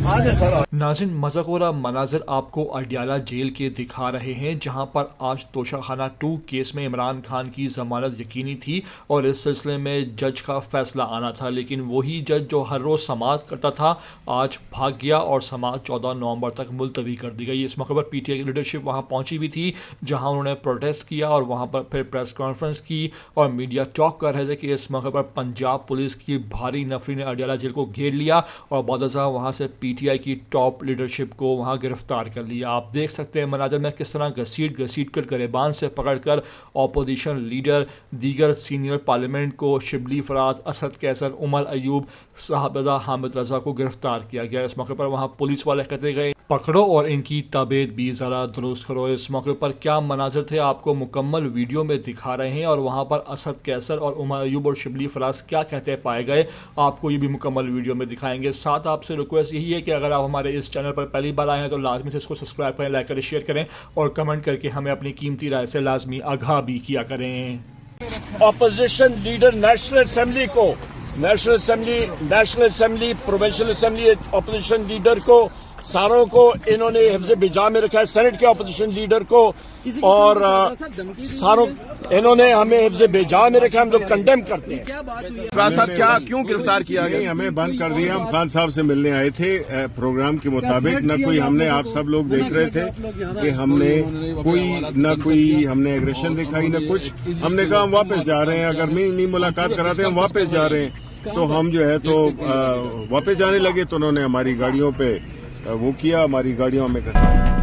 नाज़रीन, मज़ाक़ोरा मनाज़र आपको अडयाला जेल के दिखा रहे हैं, जहां पर आज तोशाखाना 2 केस में इमरान खान की ज़मानत यकीनी थी और इस सिलसिले में जज का फैसला आना था, लेकिन वही जज जो हर रोज़ समाअत करता था आज भाग गया और समाअत 14 नवंबर तक मुलतवी कर दी गई। इस मौके पर पीटीआई की लीडरशिप वहां पहुंची भी थी, जहां उन्होंने प्रोटेस्ट किया और वहां पर फिर प्रेस कॉन्फ्रेंस की और मीडिया टॉक कर रहे थे कि इस मौके पर पंजाब पुलिस की भारी नफरी ने अडयाला जेल को घेर लिया और बादशाह वहां से पीटीआई की टॉप लीडरशिप को वहां गिरफ्तार कर लिया। आप देख सकते हैं मनाजर में किस तरह घसीट कर गरेबान से पकड़कर अपोजिशन लीडर, दीगर सीनियर पार्लियामेंट को शिबली फराज, असद कैसर, उमर अयूब, साहबजादा हामिद रजा को गिरफ्तार किया गया। इस मौके पर वहां पुलिस वाले कहते गए पकड़ो और इनकी तबीयत भी ज़रा दुरुस्त करो। इस मौके पर क्या मनाजर थे आपको मुकम्मल वीडियो में दिखा रहे हैं और वहाँ पर असद कैसर और उमर अयूब और शिबली फराज क्या कहते पाए गए, आपको ये भी मुकम्मल वीडियो में दिखाएंगे। साथ आपसे रिक्वेस्ट यही है कि अगर आप हमारे इस चैनल पर पहली बार आए हैं तो लाजमी से इसको सब्सक्राइब करें, लाइक करें, शेयर करें और कमेंट करके हमें अपनी कीमती राय से लाजमी आगाह भी किया करें। अपोजिशन लीडर नेशनल असेंबली को, national assembly, provincial assembly, opposition leader को सारों को इन्होंने हिफ्ज़ बिजा में रखा है, सेनेट के अपोजिशन लीडर को और सारों इन्होंने हमें हिफ्ज़ बिजा में रखा है, हम लोग कंडेम करते हैं। साहब क्या क्यों गिरफ्तार किया गया? हमें बंद कर दिया। हम खान साहब से मिलने आए थे प्रोग्राम के मुताबिक, न कोई हमने, आप सब लोग देख रहे थे कि हमने कोई हमने एग्रेशन दिखाई न कुछ। हमने कहा हम वापस जा रहे हैं, अगर नहीं मुलाकात कराते हम वापस जा रहे हैं। तो हम जो है तो वापस जाने लगे तो उन्होंने हमारी गाड़ियों पे वो किया, हमारी गाड़ियों में कसा।